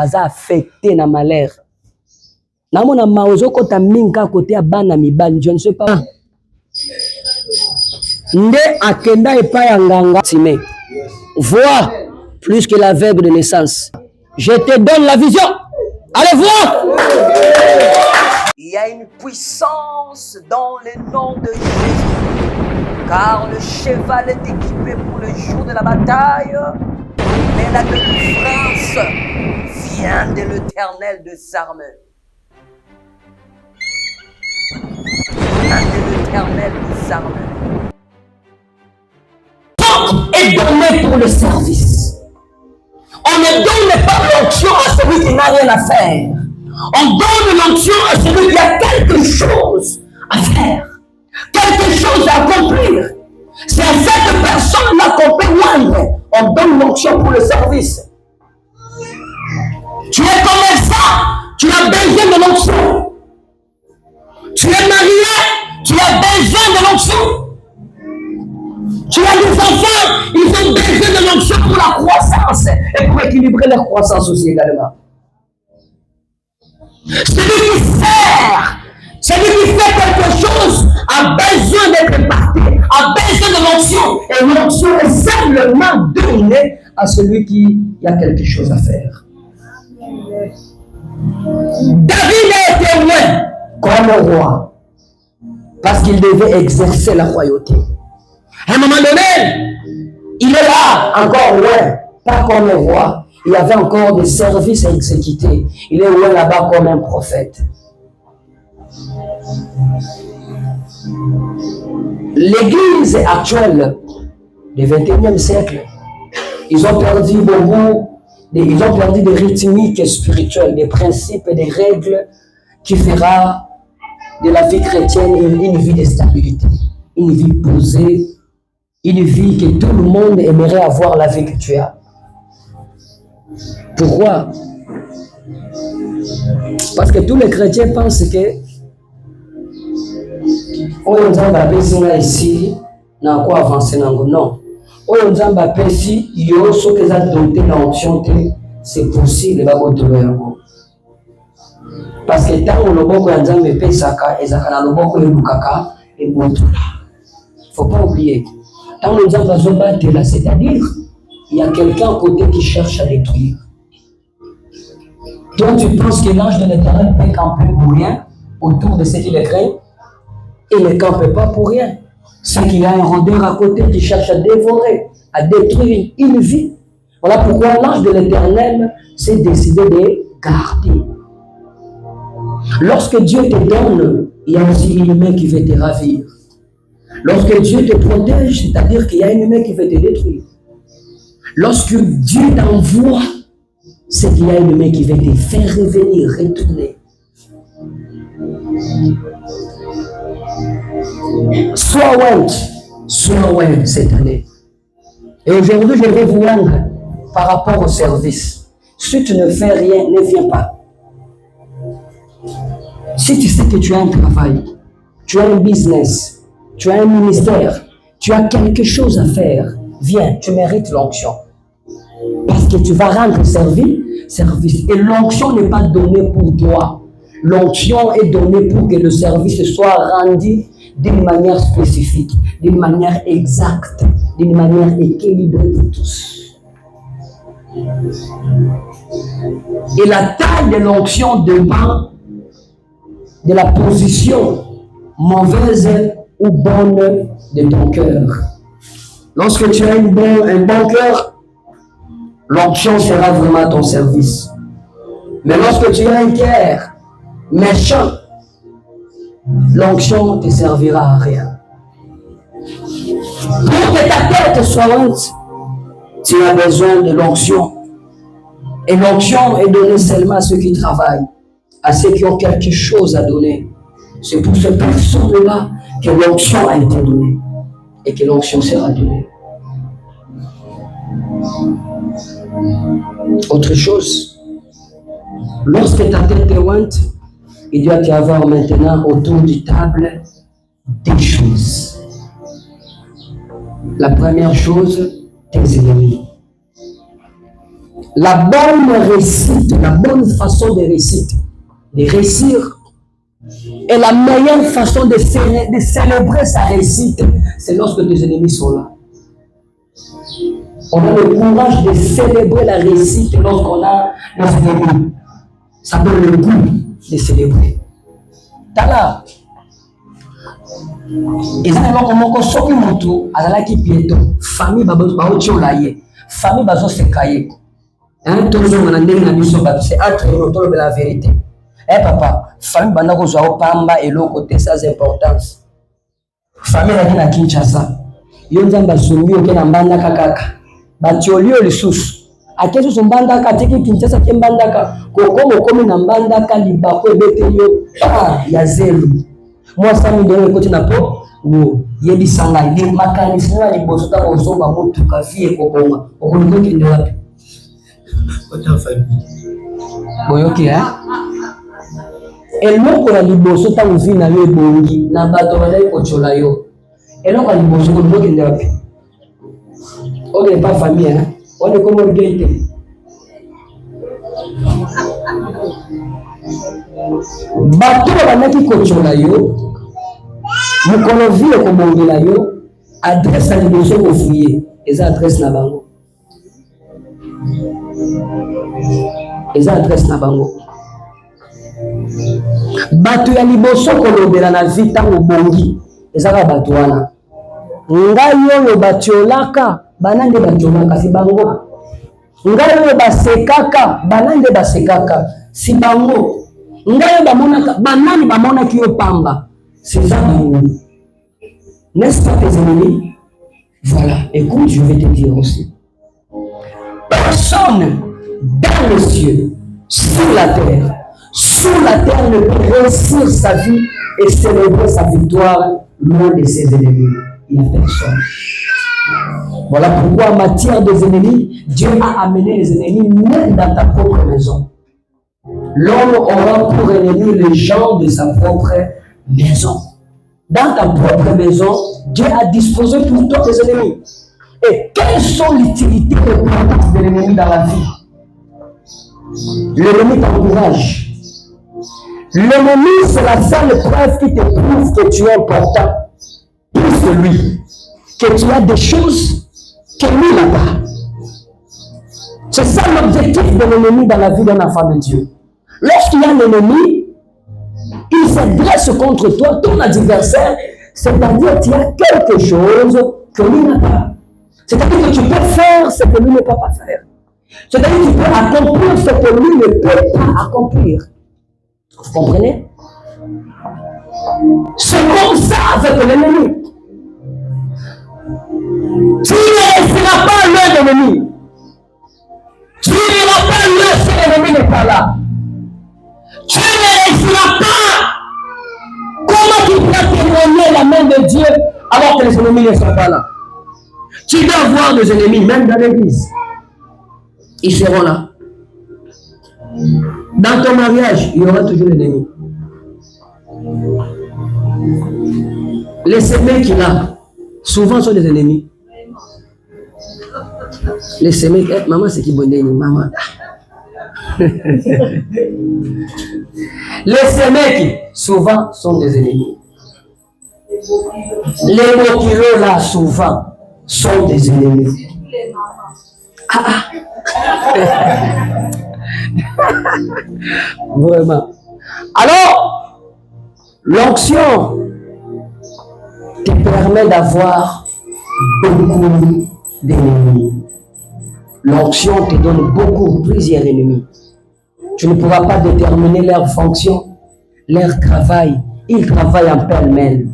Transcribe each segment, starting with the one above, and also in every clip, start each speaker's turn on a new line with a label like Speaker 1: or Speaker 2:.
Speaker 1: Baza affecté na malheur. Namona maozo kota minka côté ya bana mibali, je ne sais pas. Nde akenda epa ya nganga timé. Vois plus que l'aveugle de naissance. Je te donne la vision. Allez voir. Il y a une puissance dans le nom de Jésus. Car le cheval est équipé pour le jour de la bataille. Mais la délivrance vient de l'Éternel des armées. Vient de l'Éternel des armées. Est donné pour le service. On ne donne pas l'onction à celui qui n'a rien à faire. On donne l'onction à celui qui a quelque chose à faire, quelque chose à accomplir. C'est à cette personne-là qu'on peut rendre. On donne l'onction pour le service. Tu es commerçant, tu as besoin de l'onction. Tu es marié, tu as besoin de l'onction. Tu as des enfants, ils ont besoin de l'onction pour la croissance et pour équilibrer leur croissance aussi également. Celui qui sert, celui qui fait quelque chose a besoin d'être parti, a besoin de l'onction. Et l'onction est simplement donnée à celui qui a quelque chose à faire. David a été loin comme roi parce qu'il devait exercer la royauté. À un moment donné, il est là, encore loin, pas comme un roi. Il y avait encore des services à exécuter. Il est loin là-bas comme un prophète. L'église actuelle du 21e siècle, ils ont perdu beaucoup, ils ont perdu des rythmiques spirituelles, des principes et des règles qui fera de la vie chrétienne une vie de stabilité, une vie posée, une vie que tout le monde aimerait avoir la vie que tu as. Pourquoi? Parce que tous les chrétiens pensent que on va passer ici, n'a quoi avancer non. On va passer yo ce que ça doté l'onction c'est possible va retrouver. Parce que tant on le boko nzambe pesaka ezaka na loboko elukaka et bon. Faut pas oublier. Tant nous avons battu là, c'est-à-dire, il y a quelqu'un à côté qui cherche à détruire. Toi, tu penses que l'ange de l'Éternel peut camper pour rien autour de ce qui le craint? Il ne campe pas pour rien. C'est qu'il y a un rôdeur à côté qui cherche à dévorer, à détruire une vie. Voilà pourquoi l'ange de l'Éternel s'est décidé de garder. Lorsque Dieu te donne, il y a aussi une humain qui veut te ravir. Lorsque Dieu te protège, c'est-à-dire qu'il y a une humain qui veut te détruire. Lorsque Dieu t'envoie, c'est qu'il y a une humain qui veut te faire revenir, retourner. Sois ouais cette année. Et aujourd'hui, je vais vous rendre par rapport au service. Si tu ne fais rien, ne viens pas. Si tu sais que tu as un travail, tu as un business, tu as un ministère, tu as quelque chose à faire, viens, tu mérites l'onction. Parce que tu vas rendre service. Et l'onction n'est pas donnée pour toi. L'onction est donnée pour que le service soit rendu d'une manière spécifique, d'une manière exacte, d'une manière équilibrée pour tous. Et la taille de l'onction dépend de la position mauvaise ou bonne de ton cœur. Lorsque tu as un bon cœur, l'onction sera vraiment à ton service. Mais lorsque tu as un cœur méchant, l'onction ne te servira à rien. Pour que ta tête soit haute, tu as besoin de l'onction. Et l'onction est donnée seulement à ceux qui travaillent, à ceux qui ont quelque chose à donner. C'est pour ces personnes-là que l'onction a été donnée et que l'onction sera donnée. Autre chose, lorsque ta tête est ointe, il doit y avoir maintenant autour du table des choses. La première chose, tes ennemis. La bonne réussite, la bonne façon de réussir, et la meilleure façon de célébrer sa réussite, c'est lorsque tes ennemis sont là. On a le courage de célébrer la réussite lorsqu'on a les ennemis. Ça donne le goût de célébrer. Tala. Et ça, on soki mutu azalaki pieto famille baotio la ye famille bazo se kaye hein toujours on a ndenge na biso ba c'est entre nous to la vérité eh papa famille banda ko zwa opamba eloko te sans importance famille na Kinshasa yo nzamba zumbi oke na mbanda kaka batiolio lisusu akeso sombanda ka tiki Kinshasa ke mbanda ka kokomo komi na mbanda ka libako ebete yo ya zelo moi ça me donne côté na po wo yebi sanga ile makanisi na liboso ta kozomba mutu ka vie kokoma okoliko kende wapi kota famille boyoki eloko ya liboso ta uvi na yo ebongi na bato bazali kochola yo eloko ya liboso koliko kende wapi oke pas famille on est comme orgueil bato babandaki kochola yo mokolo vie ekobongela yo adresse ya liboso kofuye eza adresse na bango bato ya liboso kolobela na vie ntango bongi ezaka bato wana ngai oyo batiolaka bana nde batiolaka si bango ngai oyo basekaka bana nde basekaka si bango ngai bamonaka banani bamonaki yo pamba c'est ça bango n'est-ce pas tes ennemis? Voilà, écoute, je vais te dire aussi personne dans les cieux sur la terre ne peut réussir sa vie et célébrer sa victoire loin de ses ennemis. Il n'y a personne. Voilà pourquoi en matière des ennemis, Dieu a amené les ennemis même dans ta propre maison. L'homme aura pour ennemi les gens de sa propre maison. Dans ta propre maison, Dieu a disposé pour toi tes ennemis. Et quelles sont l'utilité et l'importance de l'ennemi dans la vie? L'ennemi t'encourage. L'ennemi, c'est la seule preuve qui te prouve que tu es important plus que lui. Que tu as des choses que lui n'a pas. C'est ça l'objectif de l'ennemi dans la vie d'un enfant de Dieu. Lorsqu'il y a un ennemi, il s'adresse contre toi, ton adversaire, c'est-à-dire qu'il y a quelque chose que lui n'a pas. C'est-à-dire que tu peux faire ce que lui ne peut pas faire. C'est-à-dire que tu peux accomplir ce que lui ne peut pas accomplir. Vous comprenez? C'est comme ça avec l'ennemi. Tu ne resteras pas loin de l'ennemi. Tu n'iras pas loin si l'ennemi n'est pas là. Tu ne resteras pas. Comment tu peux témoigner la main de Dieu alors que les ennemis ne sont pas là? Tu dois avoir des ennemis, même dans l'église. Ils seront là. Dans ton mariage, il y aura toujours des ennemis. Les semés qu'il a, souvent sont des ennemis. Les semés, maman, c'est qui bonne maman. Les semés qui, souvent, sont des ennemis. Les mots qui ont là, souvent, sont des ennemis. Vraiment. Alors, l'onction te permet d'avoir beaucoup d'ennemis. L'onction te donne plusieurs ennemis. Tu ne pourras pas déterminer leur fonction, leur travail. Ils travaillent en pêle-mêle.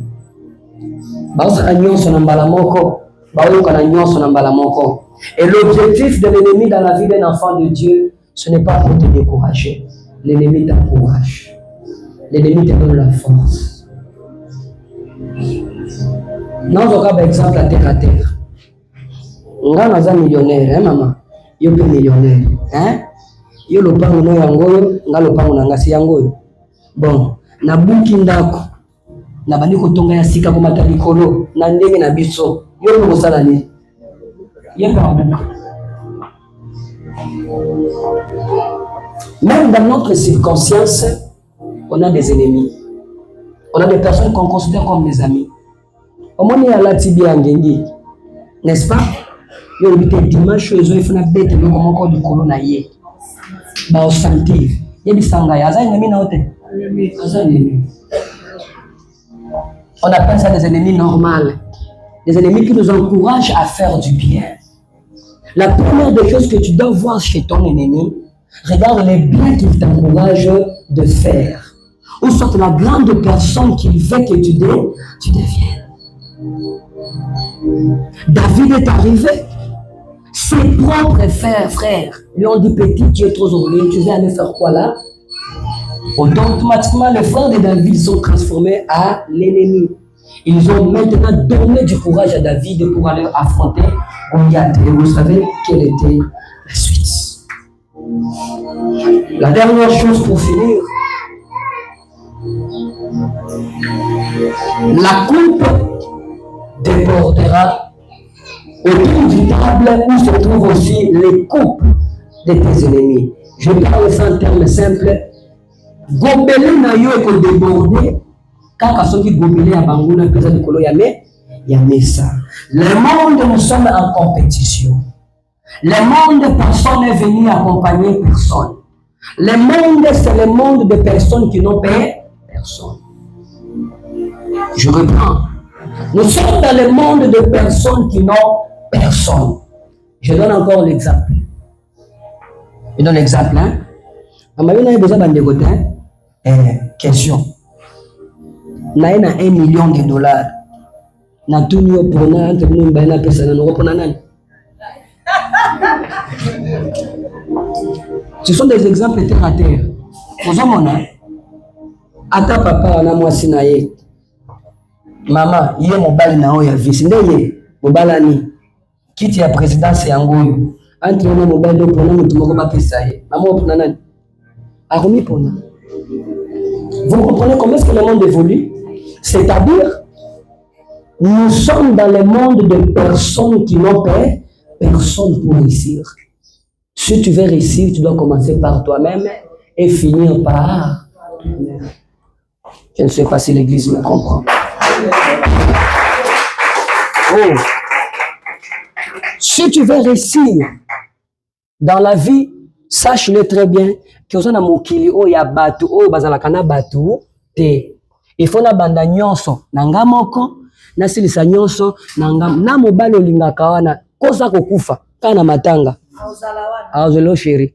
Speaker 1: Et l'objectif de l'ennemi dans la vie d'un enfant de Dieu, ce n'est pas pour te décourager. L'ennemi t'encourage. L'ennemi te donne la force. Nous avons un exemple à terre. On a un millionnaire, hein maman? Yo pe millionnaire, hein? Yo le pango no yangoyo, nga le pango na ngasi yangoyo. Bon, na buki ndako. Na bandi kotonga ya sika ko matali kolo, na ndenge na biso. Yo ko sala ni. Yeka mabuka. Même dans notre circonstance, on a des ennemis. On a des personnes qu'on considère comme des amis. Au moins, il y a la tibia ngengi. N'est-ce pas? Il y a des dimanches, il faut une bête, mais comment on dit qu'on a yé. Bah, au santé. Il y a des sangaïs. Aza ennemi na ote. Aza ennemi. On appelle ça des ennemis normaux. Des ennemis qui nous encouragent à faire du bien. La première des choses que tu dois voir chez ton ennemi, regarde les biens qu'il t'encourage de faire. Ou soit la grande personne qu'il veut que tu deviennes. David est arrivé. Ses propres frères lui ont dit, petit, tu es trop orgueilleux, tu viens aller faire quoi là? Automatiquement, les frères de David sont transformés à l'ennemi. Ils ont maintenant donné du courage à David pour aller affronter Goliath. Et vous savez quelle était la suite. La dernière chose pour finir, la coupe débordera autour du table où se trouvent aussi les coupes de tes ennemis. Je parle ça en termes simples. Gobelin na yo ko déborder kaka soki gobelin ya banguna pesa likolo ya mesa. Le monde, nous sommes en compétition. Le monde, personne n'est venu accompagner personne. Le monde, c'est le monde de personnes qui n'ont personne. Je reprends. Nous sommes dans le monde de personnes qui n'ont personne. Je donne encore l'exemple. Je donne l'exemple. Hein? Question. Na 1 million de dollars. Na tunyo pona entre nous na pesa na pona nani. Ce sont des exemples terre à terre. Vous avez ata papa na mwasi na ye. Mama, yé mobali na oya vice ndeye mobala ni kiti ya présidence ya ngoyo. Entre na mobali do pona mutu moko ba pesa ye. Mama pona nani? Akomi pona. Vous comprenez comment est-ce que le monde évolue? C'est-à-dire, nous sommes dans le monde de personnes qui n'ont personne pour réussir. Si tu veux réussir, tu dois commencer par toi-même et finir par toi-même. Je ne sais pas si l'église me comprend. Oh. Si tu veux réussir dans la vie, sache-le très bien que on a mokili o ya batu o bazalaka na batu te. Il faut na banda nyonso nanga moko na silisa nyonso nanga na mobali olingaka wana kosa kokufa kana matanga aozelo chéri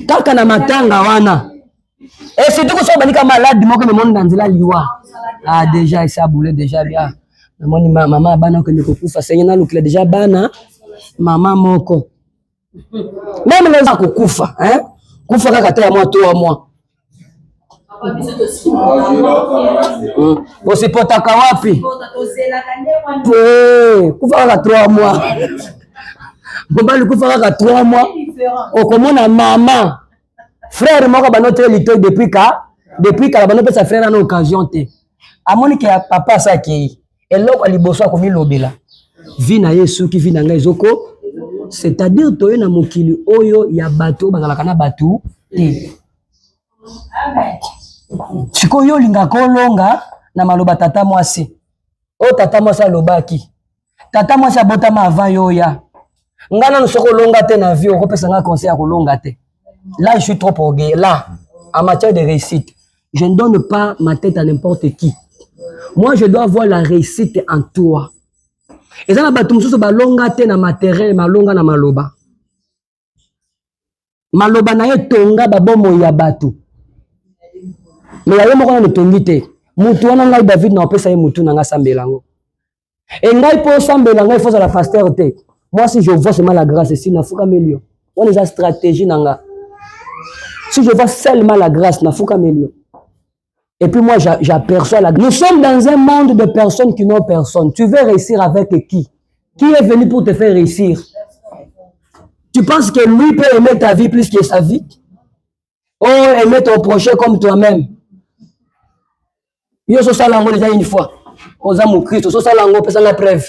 Speaker 1: kaka na matanga wana et surtout que so banika malade moko me monde nzela liwa déjà ça boule déjà bien moni mama bana ko kokufa senya na lukile déjà bana mama moko même les gens kokufa hein kufa kaka te ya moi 3 mois usipotaka wapi kufa kaka 3 mois mobali kufa kaka 3 mois okomona mama frère moko banote lito depuis kala banope sa frère na occasion te amoni ke papa saki eloko liboso akomi lobela vi na Yesu ki vi na ngai ezoko. C'est-à-dire toye na mokili oyo ya bato bazalaka na batu te. Siko yo linga kolonga na maloba tata mwasi. O tata mwasi alobaki. Tata mwasi abotama ava yo ya. Ngana nosoko longa te na vie okopesa nga conseil ya kolonga te. Là je suis trop orgueilleux. Là en matière de réussite, je ne donne pas ma tête à n'importe qui. Moi je dois voir la réussite en toi. Et ça na batu mususu balonga te na matériel malonga na maloba. Maloba na ye tonga babomo ya batu. Mais ya ye moko na tongi te. Mutu wana ngai David na opesa ye mutu na nga sambelango. Et ngai po sambelango il faut la pasteur te. Moi si je vois seulement la grâce si na fuka melio. On est la stratégie nanga. Si je vois seulement la grâce na fuka melio. Et puis moi, j'aperçois la... Nous sommes dans un monde de personnes qui n'ont personne. Tu veux réussir avec qui? Qui est venu pour te faire réussir? Tu penses que lui peut aimer ta vie plus que sa vie? Oh, aimer ton prochain comme toi-même. Yo so salango déjà une fois. Oza mon Christ, so salango pesa la preuve.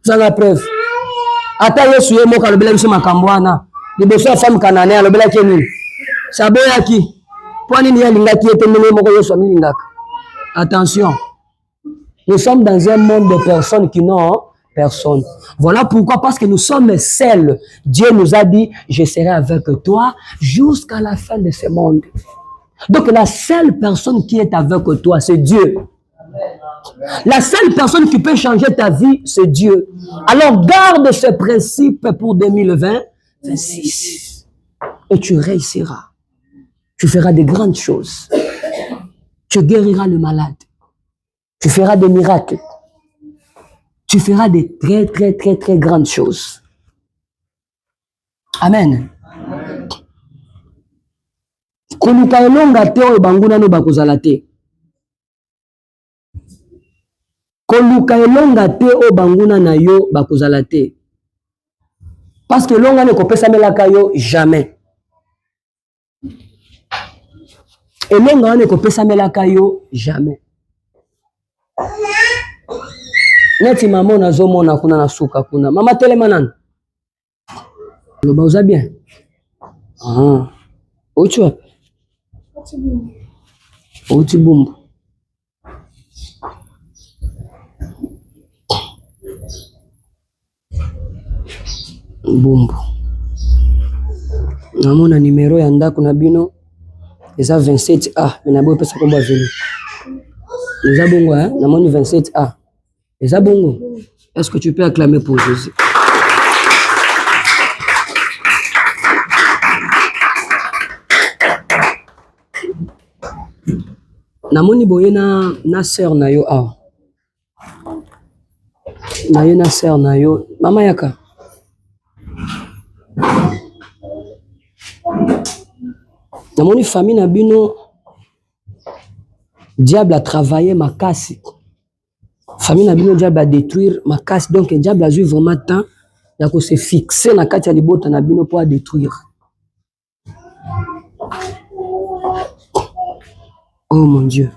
Speaker 1: Ça la preuve. Ata Yesu ye moka lobela biso makambo wana. Liboso ya femme cananée lobela ke nini? Saboyaki. Pour nini ya lingaki ete ndenge moko Yesu amilingaka. Attention. Nous sommes dans un monde de personnes qui n'ont personne. Voilà pourquoi, parce que nous sommes seuls. Dieu nous a dit, je serai avec toi jusqu'à la fin de ce monde. Donc la seule personne qui est avec toi, c'est Dieu. La seule personne qui peut changer ta vie, c'est Dieu. Alors garde ce principe pour 2026. Et tu réussiras. Tu feras de grandes choses. Tu guériras le malade. Tu feras des miracles. Tu feras des très, très, très, très grandes choses. Amen. Koluka elonga te oyo banguna no bakozala te. Koluka elonga te oyo banguna na yo bakozala te. Parce que elonga ne kopesa melaka yo jamais. Elonga ne kopesa melaka yo jamais. Neti maman nazomona kuna na suka kuna. Mama telema nani? Loba uza bien. Ah. Ochu wapi? Oti Bumbu. Bumbu. Namona numéro ya ndako na bino eza 27A. Menabo pesa komba venu. Eza bongo hein? Namoni 27A. Eza bongo. Est-ce que tu peux acclamer pour Jésus? Namoni boye na sœur na yo awa. Na yo na sœur na yo. Mama yaka. Namoni famille na bino. Diable a travaillé ma casse. Famille na bino diable a détruire ma casse. Donc le diable a eu vraiment temps ya ko se fixer na kati ya libota na bino pour détruire. Oh mon Dieu.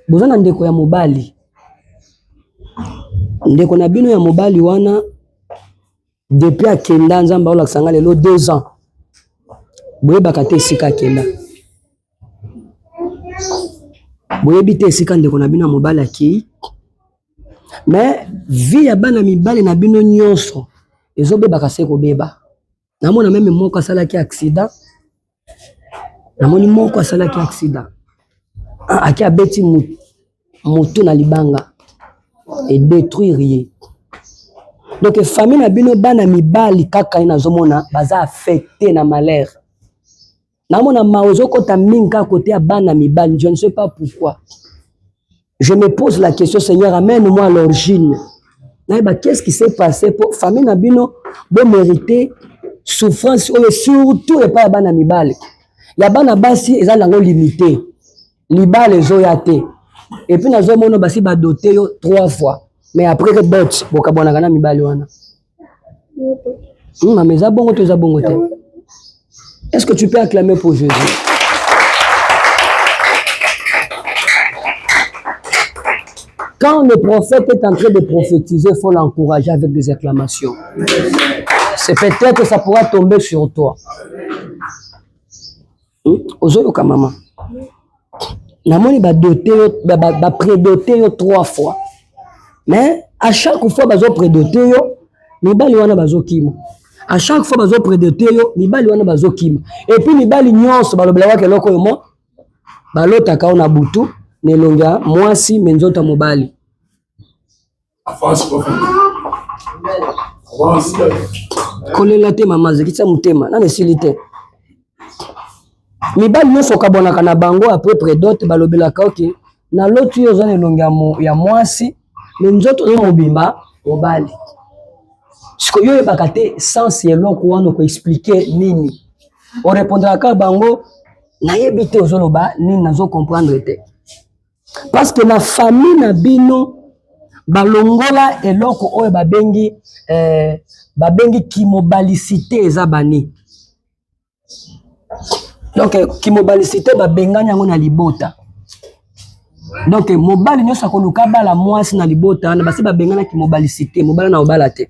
Speaker 1: Bozana ndeko ya mobali. Ndeko na bino ya mobali wana depuis akenda nzamba ola sanga lelo 2 ans. Boye bakate esika akenda. Boye bite esika ndeko na bino ya mobali akei. Mais vie ya bana mibali na bino nyonso ezobeba kase ko beba. Namona même moko asalaki accident. Namoni moko asalaki accident. Aki abeti moto na libanga et détruire ye. Donc famille na bino bana mibali kaka ina zomona baza affecté na malheur. Namona maozo kota minga côté ya bana mibali, je ne sais pas pourquoi. Je me pose la question, Seigneur, amène-moi à l'origine. Qu'est-ce qui s'est passé pour famille na bino bo mériter souffrance surtout et pas bana mibali. Ya bana basi ezala ngo limité. Libale zoyate. Et puis nazo mono basi ba doté yo 3 fois. Mais après que bot bokabona kana mibali wana. Mais za bongo te za bongo te. Est-ce que tu peux acclamer pour Jésus? Quand le prophète est en train de prophétiser, il faut l'encourager avec des acclamations. C'est peut-être que ça pourra tomber sur toi. Ozoyoka maman. Namoni ba doté ba prédoté yo 3 fois. Mais à chaque fois bazo prédoté yo, mibali wana bazo kima. À chaque fois bazo prédoté yo, mibali wana bazo kima. Et puis mibali nyonso balobela wake loko yo mo balota ka ona butu nelonga mwasi menzota mobali. Kolela te mama zekitsa mutema na nesilite. Mibali nyonso kabonaka na bango après prédote balobelaka ok na lotu yo zone longa ya mwasi mais nzoto yo mobimba mobali. Siko yo yebaka te sens eloko wana ko expliquer nini. On répondra ka bango na yebite ozoloba nini nazo comprendre te. Parce que na famille na bino balongola eloko oyo babengi kimobalicité eza bani. Donc kimobalicité babenganya ngo na libota. Donc mobali nyonso akoluka bala mwasi na libota na basi babengana ki mobalicité mobala na obala te.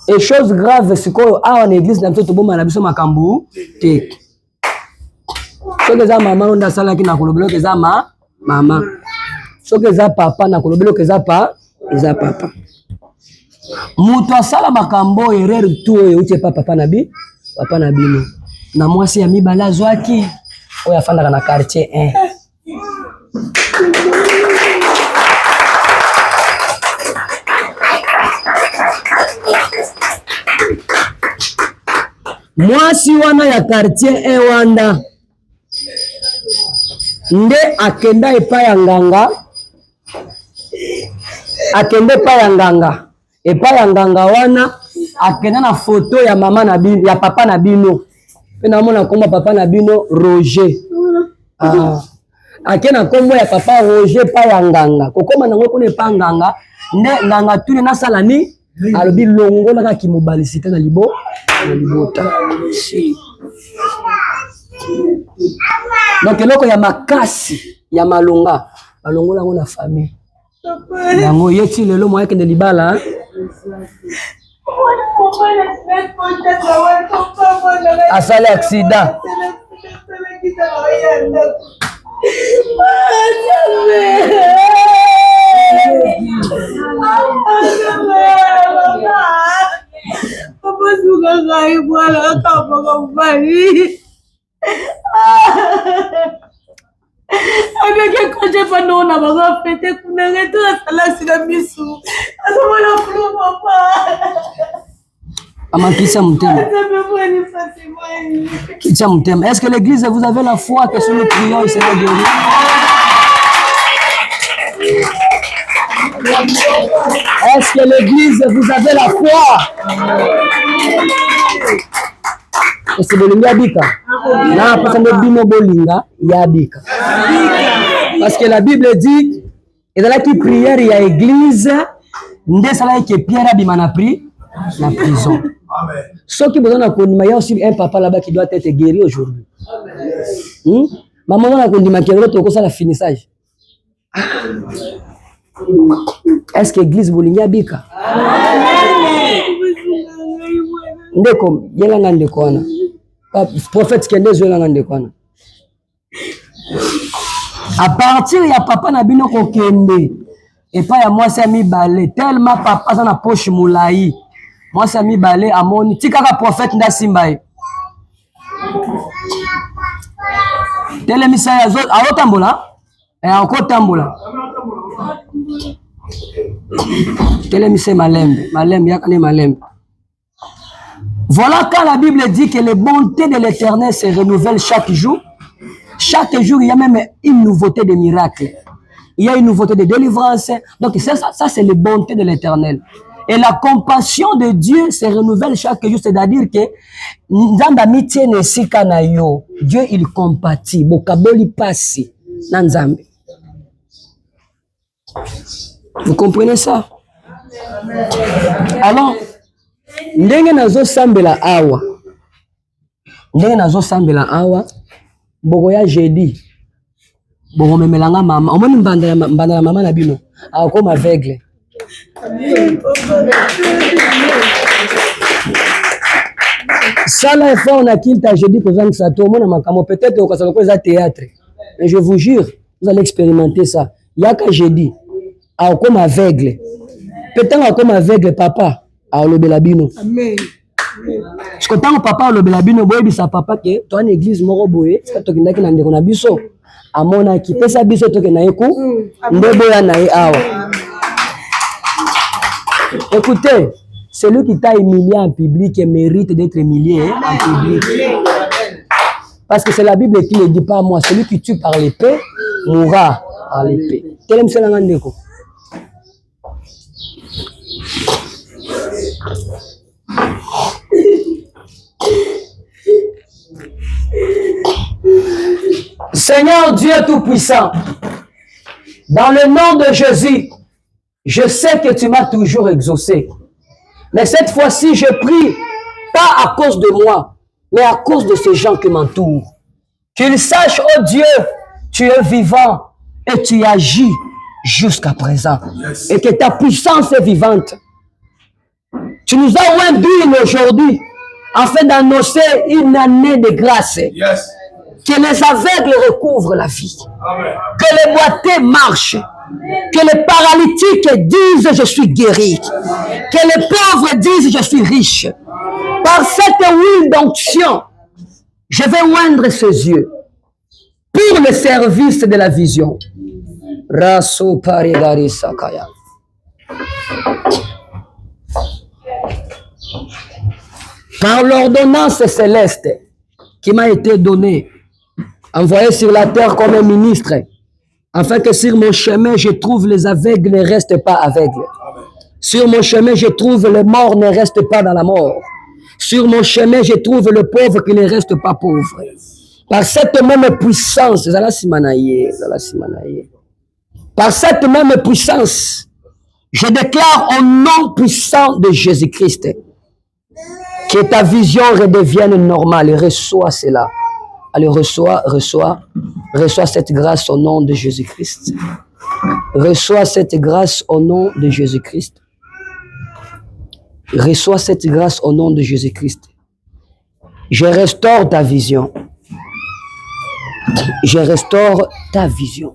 Speaker 1: Et chose grave sikoyo awa na église na biso toboma na biso makambu te. Soki eza mama onda asalaki na kolobela ke eza mama. Soki eza papa na kolobela ke eza papa. Mutu asala makambo erreur tu oyo uti pa papa na bino. Na mwasi ya mibala azwaki oyo afandaka na quartier 1. Mwasi wana ya quartier 1 wanda nde akenda epa ya nganga epa ya nganga wana akenda na foto ya mama na bino ya papa na bino pe na mona komba papa na bino Roger akena kombo ya papa Roger pa ya nganga kokoma nango kuna epa nganga nde nganga tuni nasala ni alobi longola kaki mobalicité na libota. Donc eloko ya makasi ya malonga balongola ngo na famille yango yeti lelo moya kende libala asali accident
Speaker 2: avec quand j'ai pas non na ba fete kuna ngeto sala sila misu asomola pro papa
Speaker 1: amakisa mutema kitcha mutema. Est-ce que l'église vous avez la foi que sur le priant il sera guéri? Est-ce que l'église vous avez la foi? Est-ce que bolinga bika? Na parce que bino bolinga ya bika. Parce que la Bible dit et dans la qui prière il y a église nde sala que Pierre abima na prison. Amen. Ce qui besoin d'akondima il y a aussi un papa là-bas qui doit être guéri aujourd'hui. Maman na kondima qui est ko sala finissage. Est-ce que l'église bolinga bika? Ndeko yelanga ndeko wana. Prophète kende zwelanga ndeko wana. À partir ya papa na bino ko kende et pas ya mwasi mibale tellement papa za na poche mulai. Mwasi mibale amoni tikaka prophète nda simba ye. Tele misaya zo aotambola akotambola. Tele misaya malembe yakane malembe. Voilà quand la Bible dit que les bontés de l'Éternel se renouvellent chaque jour. Chaque jour, il y a même une nouveauté de miracle. Il y a une nouveauté de délivrance. Donc, ça c'est les bontés de l'Éternel. Et la compassion de Dieu se renouvelle chaque jour. C'est-à-dire que Dieu, il compatit. Bokaboli passi. Vous comprenez ça? Alors, ndenge nazo sambela awa boko ya jeudi boko memelanga mama omoni mbanda la mama na bino akoma aveugle sala effort na kilta jeudi kozangisa to mona makamo peut-être okasala ko za théâtre mais je vous jure vous allez expérimenter ça yaka jeudi akoma aveugle peut-être akoma aveugle papa alobela bino. Amen. Parce que tant que papa alobela bino boye bisa papa ke to na église moko boye ska to kindaki na ndeko na biso amona ki pesa biso to ke na yeku ndebo ya na ye awa. Écoutez, celui qui t'a humilié en public mérite d'être humilié en public. Parce que c'est la Bible qui ne dit pas moi, celui qui tue par l'épée mourra par l'épée. Quel est monsieur Langandeko? Seigneur Dieu Tout-Puissant, dans le nom de Jésus, je sais que tu m'as toujours exaucé. Mais cette fois-ci, je prie, pas à cause de moi, mais à cause de ces gens qui m'entourent. Qu'ils sachent, oh Dieu, tu es vivant et tu agis jusqu'à présent. Et que ta puissance est vivante. Tu nous as oint aujourd'hui afin d'annoncer une année de grâce. Que les aveugles recouvrent la vie. Amen. Que les boiteux marchent. Que les paralytiques disent je suis guéri. Que les pauvres disent je suis riche. Par cette huile d'onction, je vais oindre ses yeux pour le service de la vision. Raso paridari sakaya. Par l'ordonnance céleste qui m'a été donnée, envoyé sur la terre comme un ministre, afin que sur mon chemin, je trouve les aveugles ne restent pas aveugles. Sur mon chemin, je trouve les morts ne restent pas dans la mort. Sur mon chemin, je trouve le pauvre qui ne reste pas pauvre. Par cette même puissance, par cette même puissance, je déclare au nom puissant de Jésus-Christ que ta vision redevienne normale. Reçois cela. Allez, reçois cette grâce au nom de Jésus-Christ. Reçois cette grâce au nom de Jésus-Christ. Reçois cette grâce au nom de Jésus-Christ. Je restaure ta vision. Je restaure ta vision.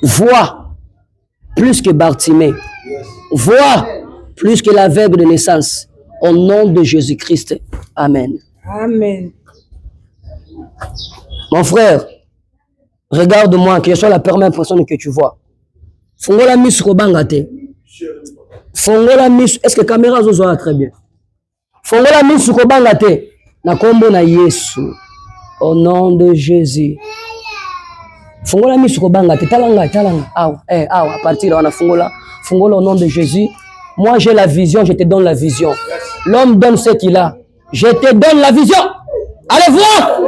Speaker 1: Vois plus que Bartimée. Vois plus que l'aveugle de naissance. Au nom de Jésus-Christ. Amen.
Speaker 2: Amen.
Speaker 1: Mon frère, regarde-moi, que je sois la première personne que tu vois. Fongola mis Robangate. Fongola mis, est-ce que la caméra zozoa très bien? Fongola mis Robangate. Na kombo na Yesu. Au nom de Jésus. Fongola mis Robangate. Talanga. À partir de là, fongola au nom de Jésus. Moi, j'ai la vision, je te donne la vision. L'homme donne ce qu'il a. Je te donne la vision. Allez voir!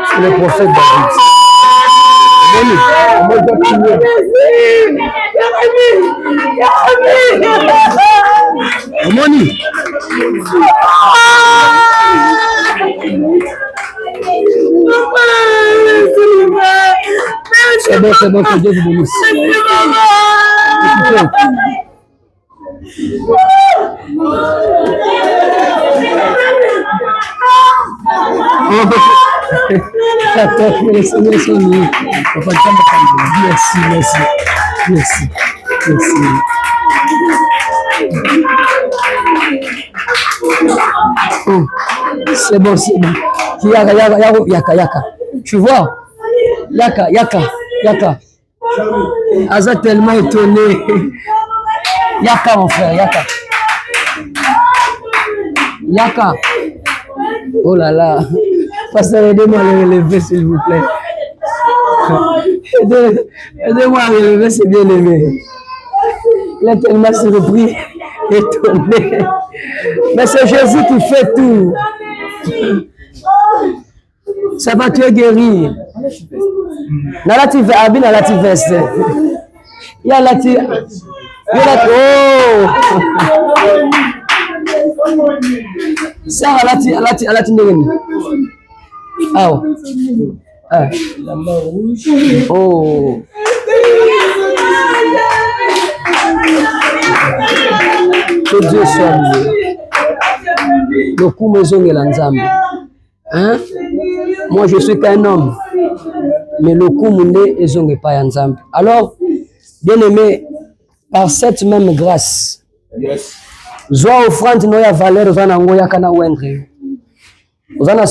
Speaker 1: C'est le prophète David. C'est bon, que Dieu vous bénisse. Attends, les Seigneurs sont nous. Merci. Oh, c'est bon. Yaka. Tu vois? Yaka. Aza tellement étonné. Yaka, mon frère, Yaka. Oh là là. Pasteur, aidez-moi à le relever, s'il vous plaît. Aidez-moi à le relever, c'est bien aimé. Il est tellement surpris, étonné. Mais c'est Jésus qui fait tout. Ça va te guérir. Ça alati ndengeni. Oh. Que Dieu soit loué. Lokumu ezongela Nzambe. Hein? Moi je suis qu'un homme. Mais lokumu nde ezonge pa ya Nzambe. Alors, bien aimé, par cette même grâce, Zwa offrande no ya valeur zana ngoya kana wendre. Zana